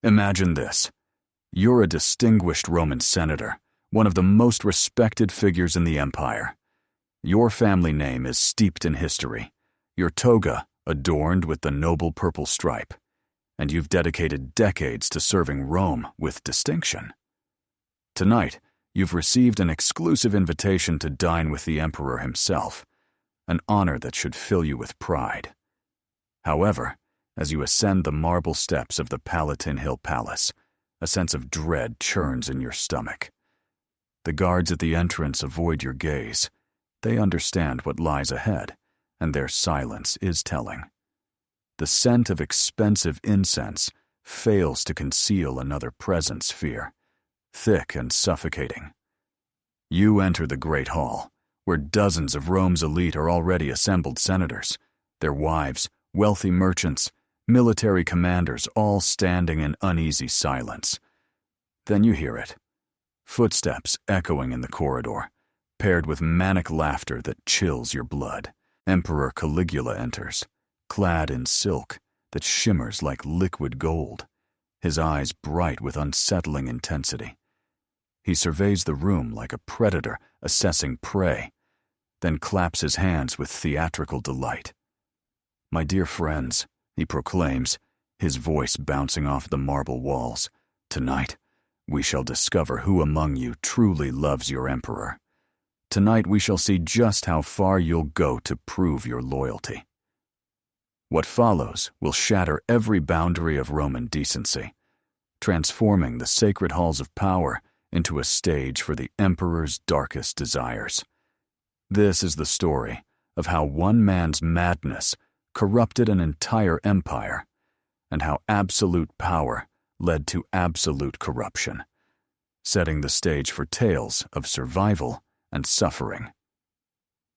Imagine this. You're a distinguished Roman senator, one of the most respected figures in the empire. Your family name is steeped in history, your toga adorned with the noble purple stripe, and you've dedicated decades to serving Rome with distinction. Tonight, you've received an exclusive invitation to dine with the emperor himself, an honor that should fill you with pride. However, as you ascend the marble steps of the Palatine Palace, a sense of dread churns in your stomach. The guards at the entrance avoid your gaze. They understand what lies ahead, and their silence is telling. The scent of expensive incense fails to conceal another presence fear, thick and suffocating. You enter the great hall, where dozens of Rome's elite are already assembled senators, their wives, wealthy merchants, military commanders all standing in uneasy silence. Then you hear it. Footsteps echoing in the corridor, paired with manic laughter that chills your blood. Emperor Caligula enters, clad in silk that shimmers like liquid gold, his eyes bright with unsettling intensity. He surveys the room like a predator assessing prey, then claps his hands with theatrical delight. "My dear friends," he proclaims, his voice bouncing off the marble walls, "tonight we shall discover who among you truly loves your emperor. Tonight we shall see just how far you'll go to prove your loyalty." What follows will shatter every boundary of Roman decency, transforming the sacred halls of power into a stage for the emperor's darkest desires. This is the story of how one man's madness corrupted an entire empire, and how absolute power led to absolute corruption, setting the stage for tales of survival and suffering.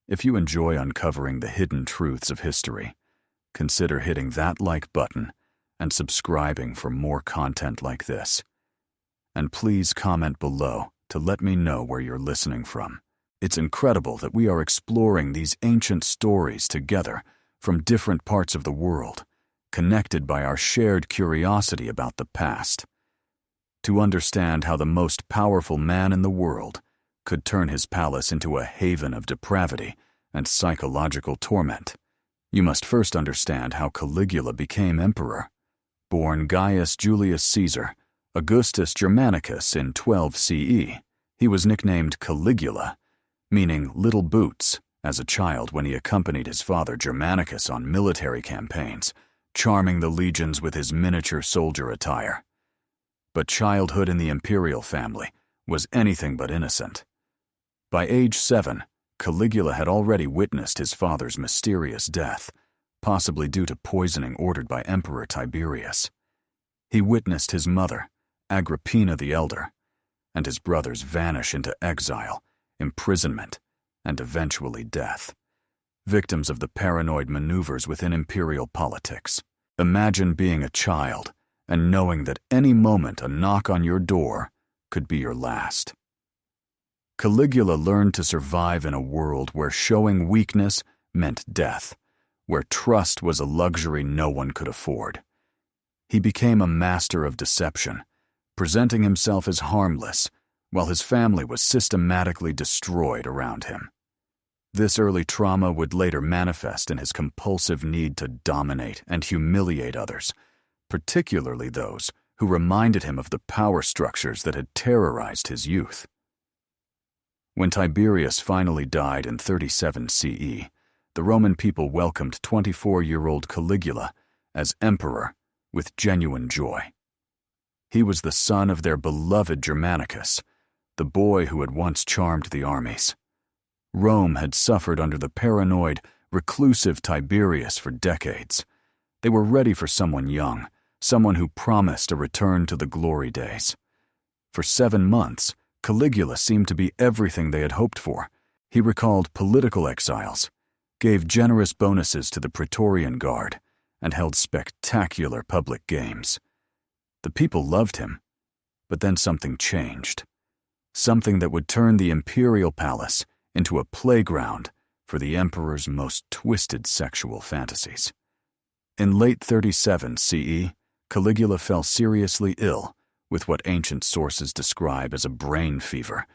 If you enjoy uncovering the hidden truths of history, consider hitting that like button and subscribing for more content like this. And please comment below to let me know where you're listening from. It's incredible that we are exploring these ancient stories together from different parts of the world, connected by our shared curiosity about the past. To understand how the most powerful man in the world could turn his palace into a haven of depravity and psychological torment, you must first understand how Caligula became emperor. Born Gaius Julius Caesar, Augustus Germanicus in 12 CE, he was nicknamed Caligula, meaning little boots, as a child when he accompanied his father Germanicus on military campaigns, charming the legions with his miniature soldier attire. But childhood in the imperial family was anything but innocent. By age 7, Caligula had already witnessed his father's mysterious death, possibly due to poisoning ordered by Emperor Tiberius. He witnessed his mother, Agrippina the Elder, and his brothers vanish into exile, imprisonment, and eventually death, victims of the paranoid maneuvers within imperial politics. Imagine being a child and knowing that any moment a knock on your door could be your last. Caligula learned to survive in a world where showing weakness meant death, where trust was a luxury no one could afford. He became a master of deception, presenting himself as harmless, while his family was systematically destroyed around him. This early trauma would later manifest in his compulsive need to dominate and humiliate others, particularly those who reminded him of the power structures that had terrorized his youth. When Tiberius finally died in 37 CE, the Roman people welcomed 24-year-old Caligula as emperor with genuine joy. He was the son of their beloved Germanicus, the boy who had once charmed the armies. Rome had suffered under the paranoid, reclusive Tiberius for decades. They were ready for someone young, someone who promised a return to the glory days. For 7 months, Caligula seemed to be everything they had hoped for. He recalled political exiles, gave generous bonuses to the Praetorian Guard, and held spectacular public games. The people loved him, but then something changed. Something that would turn the imperial palace into a playground for the emperor's most twisted sexual fantasies. In late 37 CE, Caligula fell seriously ill with what ancient sources describe as a brain fever,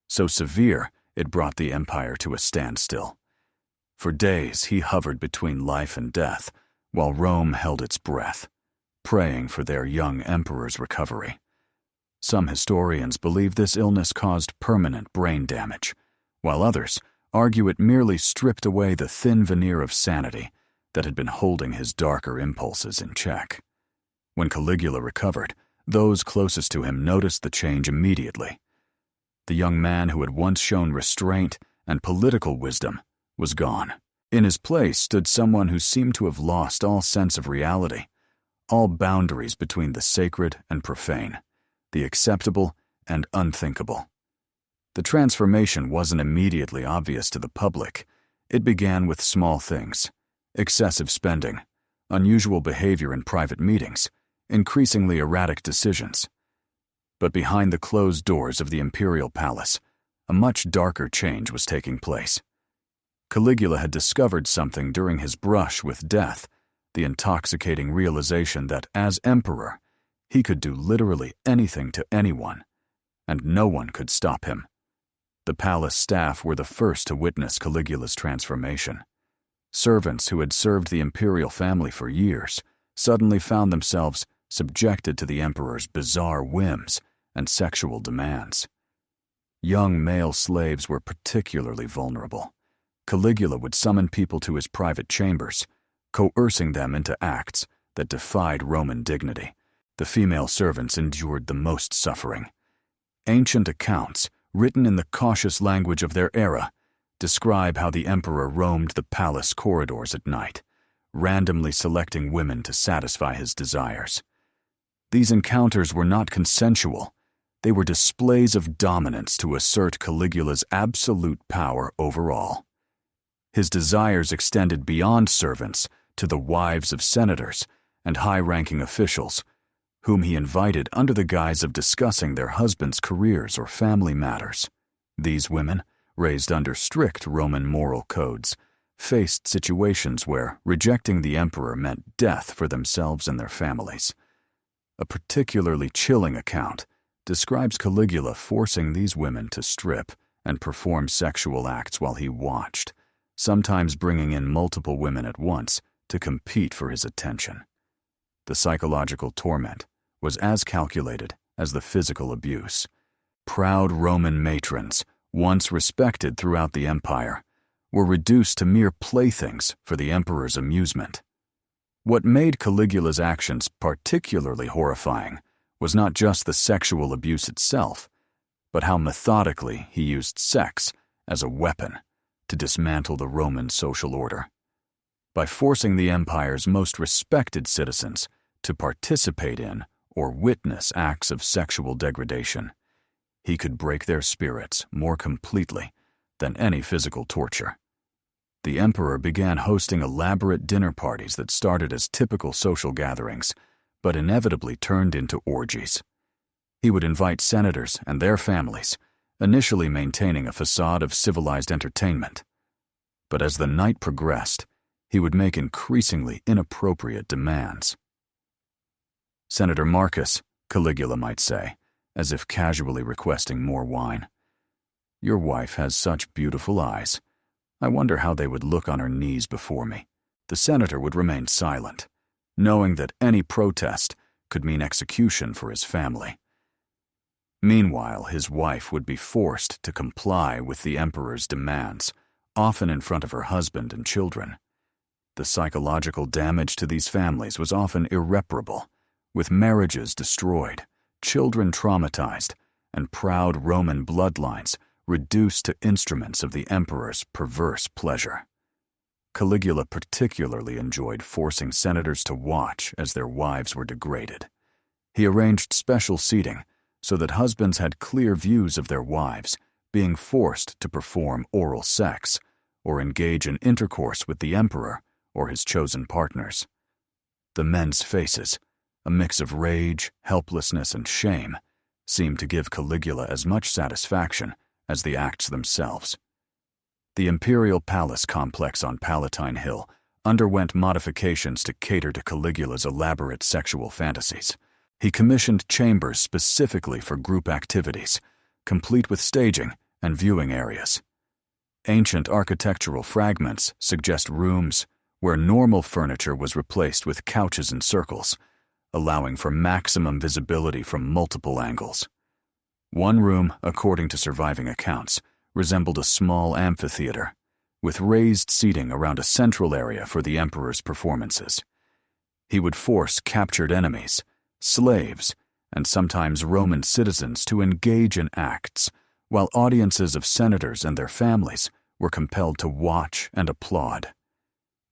so severe it brought the empire to a standstill. For days he hovered between life and death, while Rome held its breath, praying for their young emperor's recovery. Some historians believe this illness caused permanent brain damage, while others argue it merely stripped away the thin veneer of sanity that had been holding his darker impulses in check. When Caligula recovered, those closest to him noticed the change immediately. The young man who had once shown restraint and political wisdom was gone. In his place stood someone who seemed to have lost all sense of reality, all boundaries between the sacred and profane, the acceptable and unthinkable. The transformation wasn't immediately obvious to the public. It began with small things: excessive spending, unusual behavior in private meetings, increasingly erratic decisions. But behind the closed doors of the imperial palace, a much darker change was taking place. Caligula had discovered something during his brush with death, the intoxicating realization that as emperor, he could do literally anything to anyone, and no one could stop him. The palace staff were the first to witness Caligula's transformation. Servants who had served the imperial family for years suddenly found themselves subjected to the emperor's bizarre whims and sexual demands. Young male slaves were particularly vulnerable. Caligula would summon people to his private chambers, coercing them into acts that defied Roman dignity. The female servants endured the most suffering. Ancient accounts, written in the cautious language of their era, describe how the emperor roamed the palace corridors at night, randomly selecting women to satisfy his desires. These encounters were not consensual. They were displays of dominance to assert Caligula's absolute power over all. His desires extended beyond servants to the wives of senators and high-ranking officials, whom he invited under the guise of discussing their husbands' careers or family matters. These women, raised under strict Roman moral codes, faced situations where rejecting the emperor meant death for themselves and their families. A particularly chilling account describes Caligula forcing these women to strip and perform sexual acts while he watched, sometimes bringing in multiple women at once to compete for his attention. The psychological torment was as calculated as the physical abuse. Proud Roman matrons, once respected throughout the empire, were reduced to mere playthings for the emperor's amusement. What made Caligula's actions particularly horrifying was not just the sexual abuse itself, but how methodically he used sex as a weapon to dismantle the Roman social order. By forcing the empire's most respected citizens to participate in or witness acts of sexual degradation, he could break their spirits more completely than any physical torture. The emperor began hosting elaborate dinner parties that started as typical social gatherings, but inevitably turned into orgies. He would invite senators and their families, initially maintaining a facade of civilized entertainment. But as the night progressed, he would make increasingly inappropriate demands. "Senator Marcus," Caligula might say, as if casually requesting more wine, "your wife has such beautiful eyes. I wonder how they would look on her knees before me." The senator would remain silent, knowing that any protest could mean execution for his family. Meanwhile, his wife would be forced to comply with the emperor's demands, often in front of her husband and children. The psychological damage to these families was often irreparable, with marriages destroyed, children traumatized, and proud Roman bloodlines reduced to instruments of the emperor's perverse pleasure. Caligula particularly enjoyed forcing senators to watch as their wives were degraded. He arranged special seating so that husbands had clear views of their wives being forced to perform oral sex or engage in intercourse with the emperor or his chosen partners. The men's faces, a mix of rage, helplessness, and shame, seemed to give Caligula as much satisfaction as the acts themselves. The imperial palace complex on Palatine Hill underwent modifications to cater to Caligula's elaborate sexual fantasies. He commissioned chambers specifically for group activities, complete with staging and viewing areas. Ancient architectural fragments suggest rooms where normal furniture was replaced with couches and circles, allowing for maximum visibility from multiple angles. One room, according to surviving accounts, resembled a small amphitheater, with raised seating around a central area for the emperor's performances. He would force captured enemies, slaves, and sometimes Roman citizens to engage in acts, while audiences of senators and their families were compelled to watch and applaud.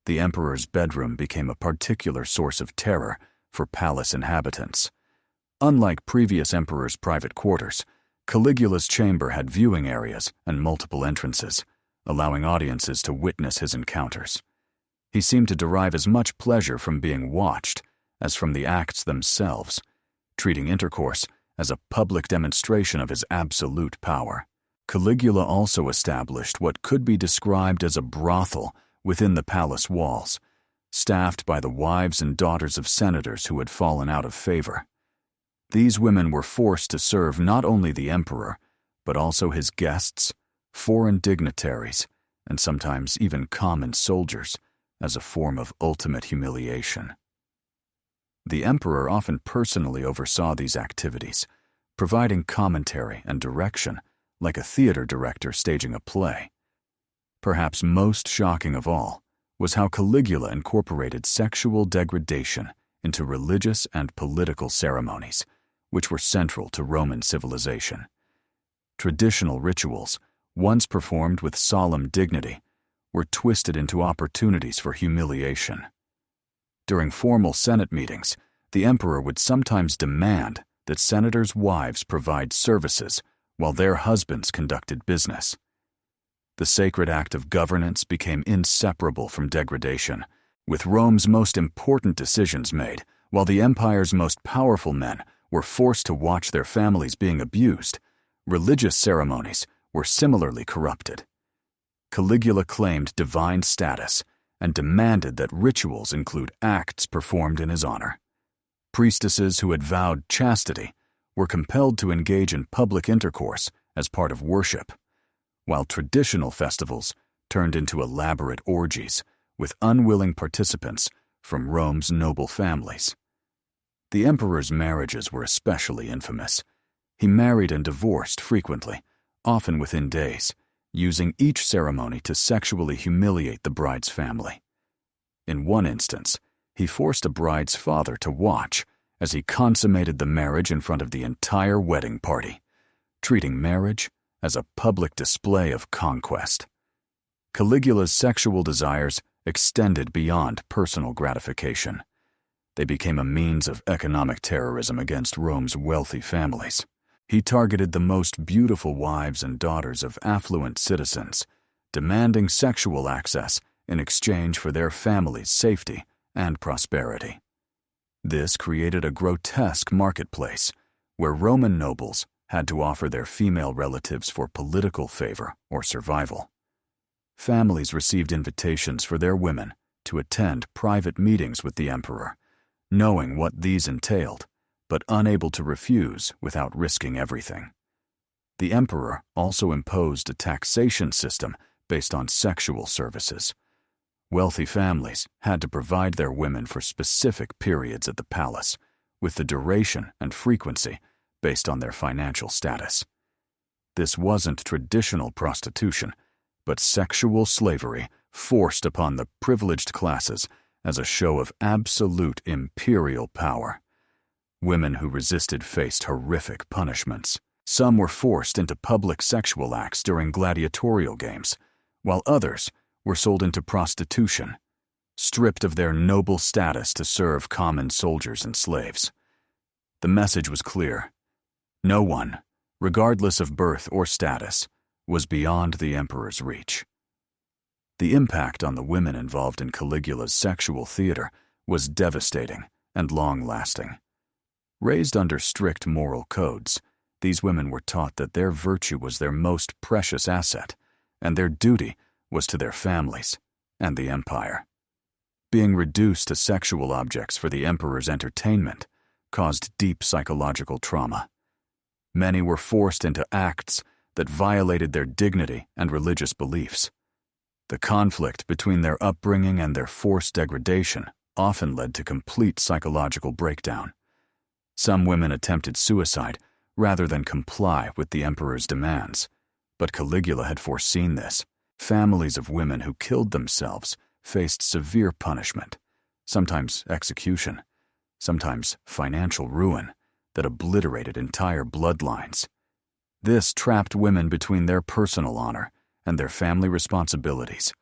The emperor's bedroom became a particular source of terror for palace inhabitants. Unlike previous emperors' private quarters, Caligula's chamber had viewing areas and multiple entrances, allowing audiences to witness his encounters. He seemed to derive as much pleasure from being watched as from the acts themselves, treating intercourse as a public demonstration of his absolute power. Caligula also established what could be described as a brothel within the palace walls, staffed by the wives and daughters of senators who had fallen out of favor. These women were forced to serve not only the emperor, but also his guests, foreign dignitaries, and sometimes even common soldiers, as a form of ultimate humiliation. The emperor often personally oversaw these activities, providing commentary and direction, like a theater director staging a play. Perhaps most shocking of all was how Caligula incorporated sexual degradation into religious and political ceremonies, which were central to Roman civilization. Traditional rituals, once performed with solemn dignity, were twisted into opportunities for humiliation. During formal Senate meetings, the emperor would sometimes demand that senators' wives provide services while their husbands conducted business. The sacred act of governance became inseparable from degradation, with Rome's most important decisions made, while the empire's most powerful men were forced to watch their families being abused. Religious ceremonies were similarly corrupted. Caligula claimed divine status and demanded that rituals include acts performed in his honor. Priestesses who had vowed chastity were compelled to engage in public intercourse as part of worship, while traditional festivals turned into elaborate orgies with unwilling participants from Rome's noble families. The emperor's marriages were especially infamous. He married and divorced frequently, often within days, using each ceremony to sexually humiliate the bride's family. In one instance, he forced a bride's father to watch as he consummated the marriage in front of the entire wedding party, treating marriage as a public display of conquest. Caligula's sexual desires extended beyond personal gratification. They became a means of economic terrorism against Rome's wealthy families. He targeted the most beautiful wives and daughters of affluent citizens, demanding sexual access in exchange for their family's safety and prosperity. This created a grotesque marketplace where Roman nobles had to offer their female relatives for political favor or survival. Families received invitations for their women to attend private meetings with the emperor, knowing what these entailed, but unable to refuse without risking everything. The emperor also imposed a taxation system based on sexual services. Wealthy families had to provide their women for specific periods at the palace, with the duration and frequency based on their financial status. This wasn't traditional prostitution, but sexual slavery forced upon the privileged classes as a show of absolute imperial power. Women who resisted faced horrific punishments. Some were forced into public sexual acts during gladiatorial games, while others were sold into prostitution, stripped of their noble status to serve common soldiers and slaves. The message was clear. No one, regardless of birth or status, was beyond the emperor's reach. The impact on the women involved in Caligula's sexual theater was devastating and long-lasting. Raised under strict moral codes, these women were taught that their virtue was their most precious asset, and their duty was to their families and the empire. being reduced to sexual objects for the emperor's entertainment caused deep psychological trauma. Many were forced into acts that violated their dignity and religious beliefs. The conflict between their upbringing and their forced degradation often led to complete psychological breakdown. Some women attempted suicide rather than comply with the emperor's demands, but Caligula had foreseen this. Families of women who killed themselves faced severe punishment, sometimes execution, sometimes financial ruin that obliterated entire bloodlines. This trapped women between their personal honor and their family responsibilities,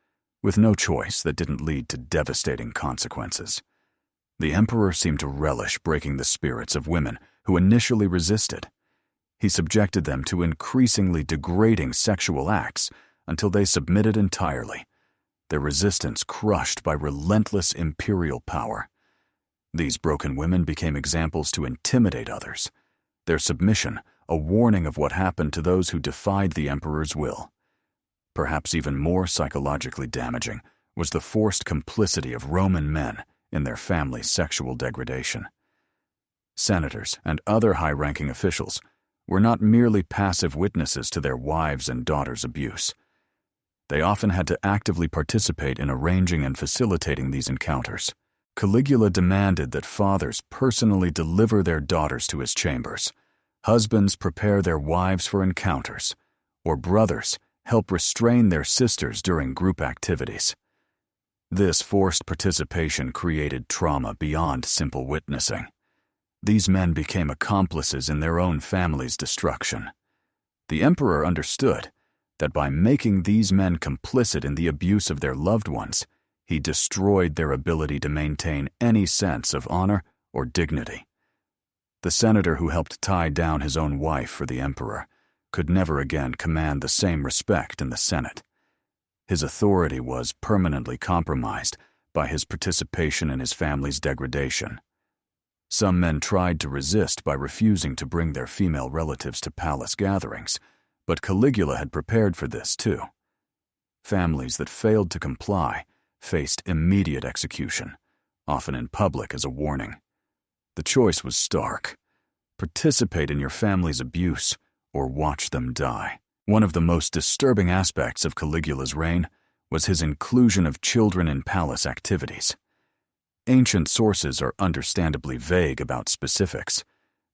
with no choice that didn't lead to devastating consequences. The emperor seemed to relish breaking the spirits of women who initially resisted. He subjected them to increasingly degrading sexual acts until they submitted entirely, their resistance crushed by relentless imperial power. These broken women became examples to intimidate others, their submission a warning of what happened to those who defied the emperor's will. Perhaps even more psychologically damaging was the forced complicity of Roman men in their families' sexual degradation. Senators and other high-ranking officials were not merely passive witnesses to their wives' and daughters' abuse. They often had to actively participate in arranging and facilitating these encounters. Caligula demanded that fathers personally deliver their daughters to his chambers, husbands prepare their wives for encounters, or brothers help restrain their sisters during group activities. This forced participation created trauma beyond simple witnessing. These men became accomplices in their own family's destruction. The emperor understood that by making these men complicit in the abuse of their loved ones, he destroyed their ability to maintain any sense of honor or dignity. The senator who helped tie down his own wife for the emperor could never again command the same respect in the Senate. His authority was permanently compromised by his participation in his family's degradation. Some men tried to resist by refusing to bring their female relatives to palace gatherings, but Caligula had prepared for this too. Families that failed to comply faced immediate execution, often in public as a warning. The choice was stark: participate in your family's abuse or watch them die. One of the most disturbing aspects of Caligula's reign was his inclusion of children in palace activities. Ancient sources are understandably vague about specifics,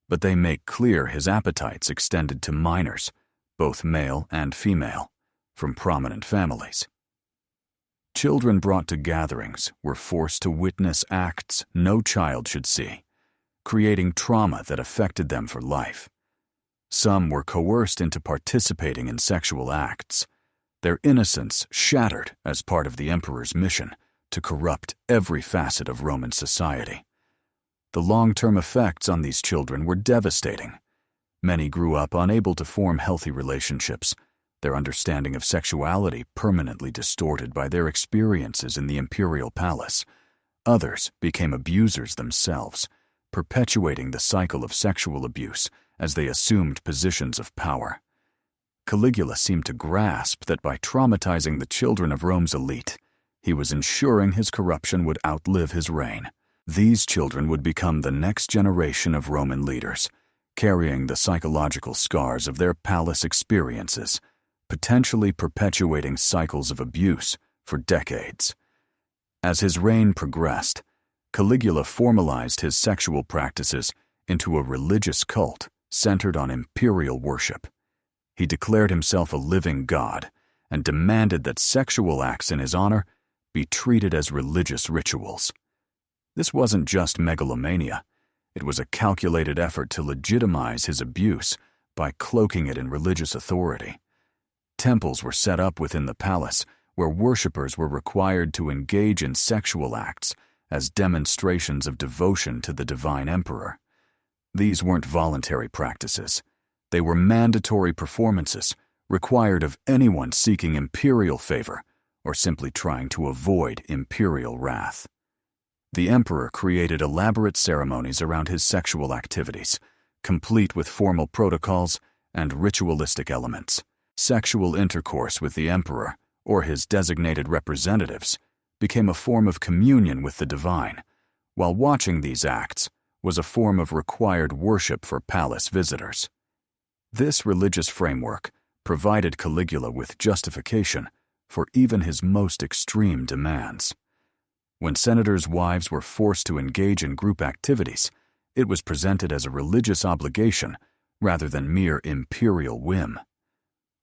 but they make clear his appetites extended to minors, both male and female, from prominent families. Children brought to gatherings were forced to witness acts no child should see, creating trauma that affected them for life. Some were coerced into participating in sexual acts, their innocence shattered as part of the emperor's mission to corrupt every facet of Roman society. The long-term effects on these children were devastating. Many grew up unable to form healthy relationships, their understanding of sexuality permanently distorted by their experiences in the imperial palace. Others became abusers themselves, perpetuating the cycle of sexual abuse as they assumed positions of power. Caligula seemed to grasp that by traumatizing the children of Rome's elite, he was ensuring his corruption would outlive his reign. These children would become the next generation of Roman leaders, carrying the psychological scars of their palace experiences, potentially perpetuating cycles of abuse for decades. As his reign progressed, Caligula formalized his sexual practices into a religious cult centered on imperial worship. He declared himself a living god and demanded that sexual acts in his honor be treated as religious rituals. This wasn't just megalomania. It was a calculated effort to legitimize his abuse by cloaking it in religious authority. Temples were set up within the palace where worshippers were required to engage in sexual acts as demonstrations of devotion to the divine emperor. These weren't voluntary practices. They were mandatory performances required of anyone seeking imperial favor or simply trying to avoid imperial wrath. The emperor created elaborate ceremonies around his sexual activities, complete with formal protocols and ritualistic elements. Sexual intercourse with the emperor or his designated representatives became a form of communion with the divine, while watching these acts was a form of required worship for palace visitors. This religious framework provided Caligula with justification for even his most extreme demands. When senators' wives were forced to engage in group activities, it was presented as a religious obligation rather than mere imperial whim.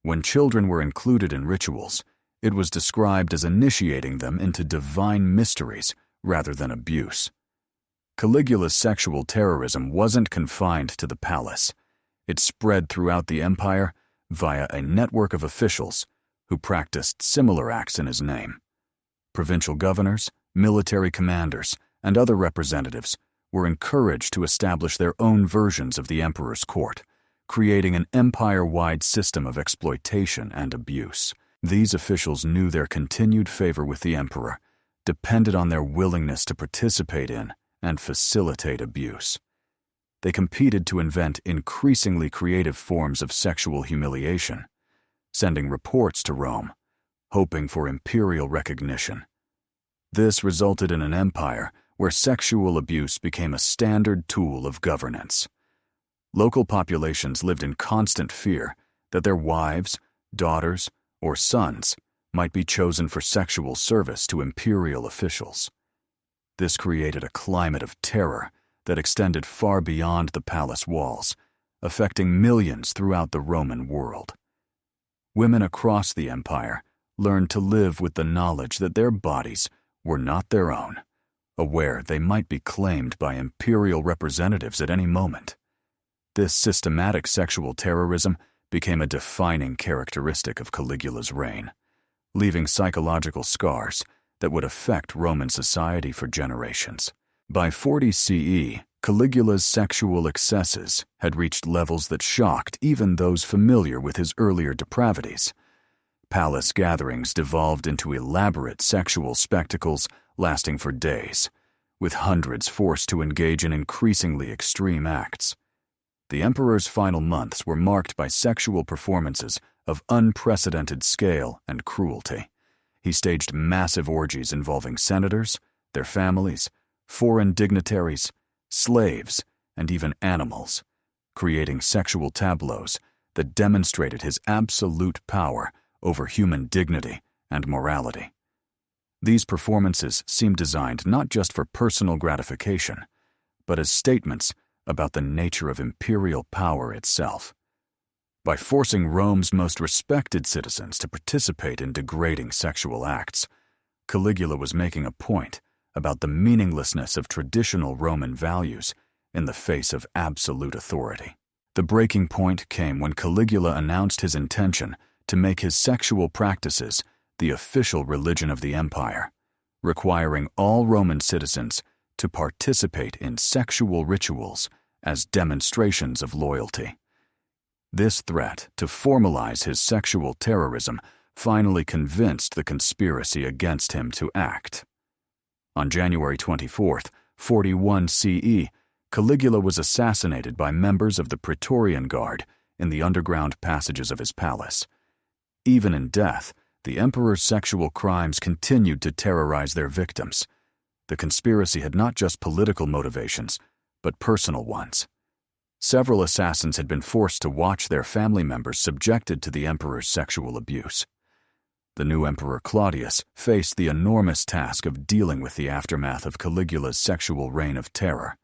When children were included in rituals, it was described as initiating them into divine mysteries rather than abuse. Caligula's sexual terrorism wasn't confined to the palace. It spread throughout the empire via a network of officials who practiced similar acts in his name. Provincial governors, military commanders, and other representatives were encouraged to establish their own versions of the emperor's court, creating an empire-wide system of exploitation and abuse. These officials knew their continued favor with the emperor depended on their willingness to participate in and facilitate abuse. They competed to invent increasingly creative forms of sexual humiliation, sending reports to Rome, hoping for imperial recognition. This resulted in an empire where sexual abuse became a standard tool of governance. Local populations lived in constant fear that their wives, daughters, or sons might be chosen for sexual service to imperial officials. This created a climate of terror that extended far beyond the palace walls, affecting millions throughout the Roman world. Women across the empire learned to live with the knowledge that their bodies were not their own, aware they might be claimed by imperial representatives at any moment. This systematic sexual terrorism became a defining characteristic of Caligula's reign, leaving psychological scars that would affect Roman society for generations. By 40 CE, Caligula's sexual excesses had reached levels that shocked even those familiar with his earlier depravities. Palace gatherings devolved into elaborate sexual spectacles lasting for days, with hundreds forced to engage in increasingly extreme acts. The emperor's final months were marked by sexual performances of unprecedented scale and cruelty. He staged massive orgies involving senators, their families, foreign dignitaries, slaves, and even animals, creating sexual tableaus that demonstrated his absolute power over human dignity and morality. These performances seemed designed not just for personal gratification, but as statements about the nature of imperial power itself. By forcing Rome's most respected citizens to participate in degrading sexual acts, Caligula was making a point about the meaninglessness of traditional Roman values in the face of absolute authority. The breaking point came when Caligula announced his intention to make his sexual practices the official religion of the empire, requiring all Roman citizens to participate in sexual rituals as demonstrations of loyalty. This threat to formalize his sexual terrorism finally convinced the conspiracy against him to act. On January 24, 41 CE, Caligula was assassinated by members of the Praetorian Guard in the underground passages of his palace. Even in death, the emperor's sexual crimes continued to terrorize their victims. The conspiracy had not just political motivations, but personal ones. Several assassins had been forced to watch their family members subjected to the emperor's sexual abuse. The new emperor Claudius faced the enormous task of dealing with the aftermath of Caligula's sexual reign of terror.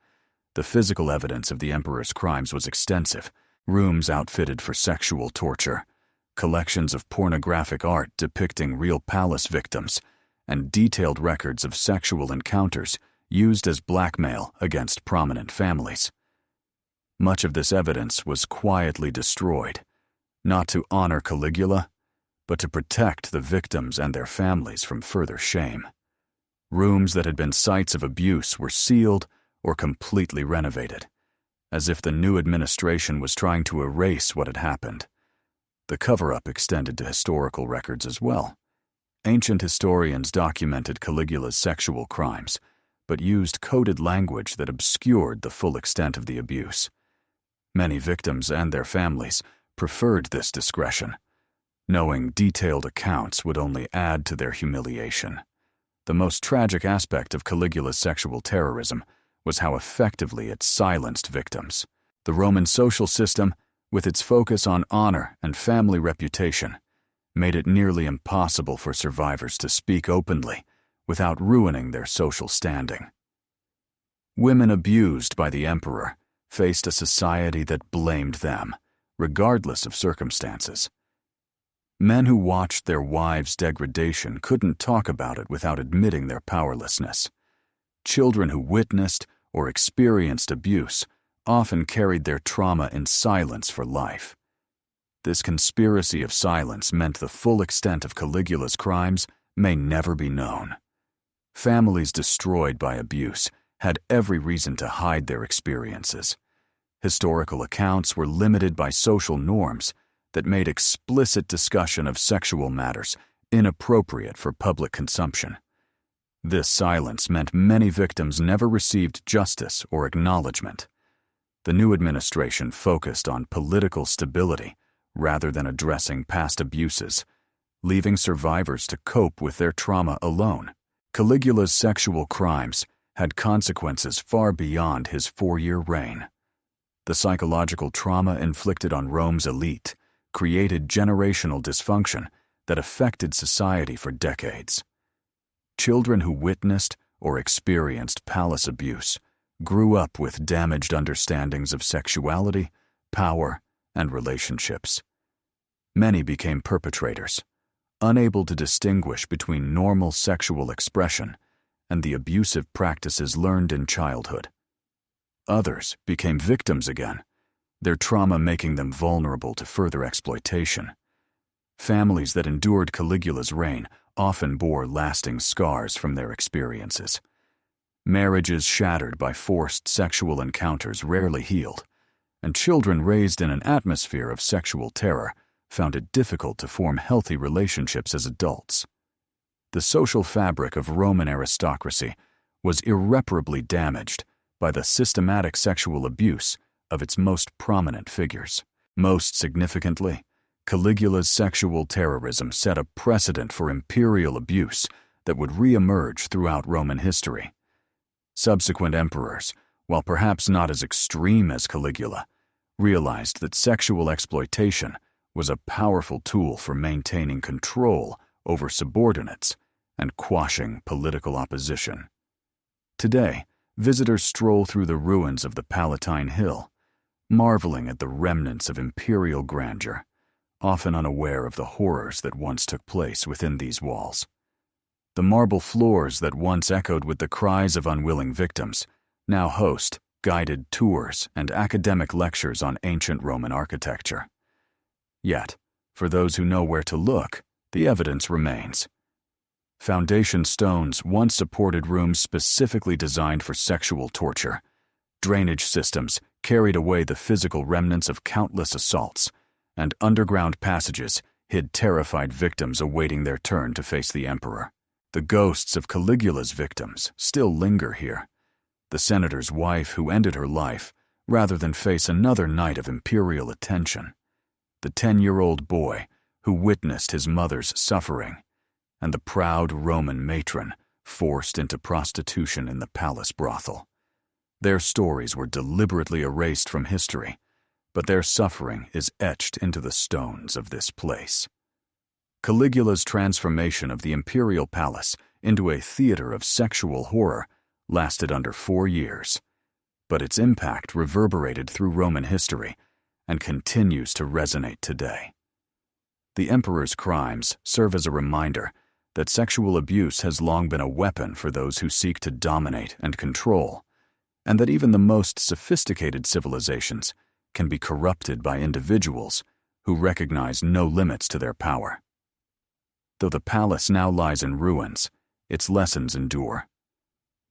The physical evidence of the emperor's crimes was extensive: rooms outfitted for sexual torture, collections of pornographic art depicting real palace victims, and detailed records of sexual encounters used as blackmail against prominent families. Much of this evidence was quietly destroyed, not to honor Caligula, but to protect the victims and their families from further shame. Rooms that had been sites of abuse were sealed or completely renovated, as if the new administration was trying to erase what had happened. The cover-up extended to historical records as well. Ancient historians documented Caligula's sexual crimes, but used coded language that obscured the full extent of the abuse. Many victims and their families preferred this discretion, knowing detailed accounts would only add to their humiliation. The most tragic aspect of Caligula's sexual terrorism was how effectively it silenced victims. The Roman social system, with its focus on honor and family reputation, made it nearly impossible for survivors to speak openly without ruining their social standing. Women abused by the emperor faced a society that blamed them, regardless of circumstances. Men who watched their wives' degradation couldn't talk about it without admitting their powerlessness. Children who witnessed or experienced abuse often carried their trauma in silence for life. This conspiracy of silence meant the full extent of Caligula's crimes may never be known. Families destroyed by abuse had every reason to hide their experiences. Historical accounts were limited by social norms that made explicit discussion of sexual matters inappropriate for public consumption. This silence meant many victims never received justice or acknowledgement. The new administration focused on political stability rather than addressing past abuses, leaving survivors to cope with their trauma alone. Caligula's sexual crimes had consequences far beyond his 4-year reign. The psychological trauma inflicted on Rome's elite created generational dysfunction that affected society for decades. Children who witnessed or experienced palace abuse grew up with damaged understandings of sexuality, power, and relationships. Many became perpetrators, unable to distinguish between normal sexual expression and the abusive practices learned in childhood. Others became victims again, their trauma making them vulnerable to further exploitation. Families that endured Caligula's reign often bore lasting scars from their experiences. Marriages shattered by forced sexual encounters rarely healed, and children raised in an atmosphere of sexual terror found it difficult to form healthy relationships as adults. The social fabric of Roman aristocracy was irreparably damaged by the systematic sexual abuse of its most prominent figures. Most significantly, Caligula's sexual terrorism set a precedent for imperial abuse that would re-emerge throughout Roman history. Subsequent emperors, while perhaps not as extreme as Caligula, realized that sexual exploitation was a powerful tool for maintaining control over subordinates and quashing political opposition. Today, visitors stroll through the ruins of the Palatine Hill, marveling at the remnants of imperial grandeur, often unaware of the horrors that once took place within these walls. The marble floors that once echoed with the cries of unwilling victims now host guided tours and academic lectures on ancient Roman architecture. Yet, for those who know where to look, the evidence remains. Foundation stones once supported rooms specifically designed for sexual torture. Drainage systems carried away the physical remnants of countless assaults, and underground passages hid terrified victims awaiting their turn to face the emperor. The ghosts of Caligula's victims still linger here. The senator's wife who ended her life rather than face another night of imperial attention. The 10-year-old boy who witnessed his mother's suffering, and the proud Roman matron forced into prostitution in the palace brothel. Their stories were deliberately erased from history, but their suffering is etched into the stones of this place. Caligula's transformation of the imperial palace into a theater of sexual horror lasted under 4 years, but its impact reverberated through Roman history and continues to resonate today. The emperor's crimes serve as a reminder that sexual abuse has long been a weapon for those who seek to dominate and control, and that even the most sophisticated civilizations can be corrupted by individuals who recognize no limits to their power. Though the palace now lies in ruins, its lessons endure.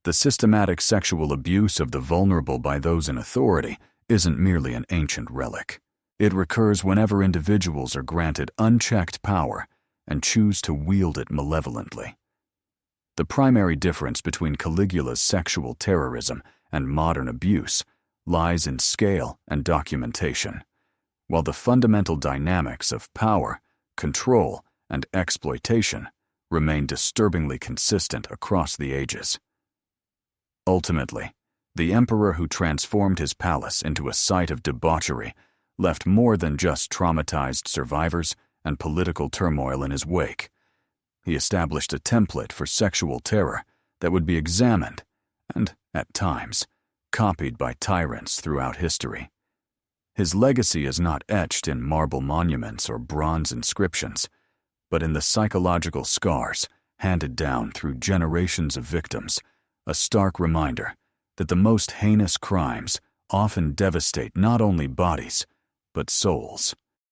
The systematic sexual abuse of the vulnerable by those in authority isn't merely an ancient relic. It recurs whenever individuals are granted unchecked power and choose to wield it malevolently. The primary difference between Caligula's sexual terrorism and modern abuse lies in scale and documentation, while the fundamental dynamics of power, control, and exploitation remain disturbingly consistent across the ages. Ultimately, the emperor who transformed his palace into a site of debauchery left more than just traumatized survivors and political turmoil in his wake. He established a template for sexual terror that would be examined and, at times, copied by tyrants throughout history. His legacy is not etched in marble monuments or bronze inscriptions, but in the psychological scars handed down through generations of victims, a stark reminder that the most heinous crimes often devastate not only bodies, but souls.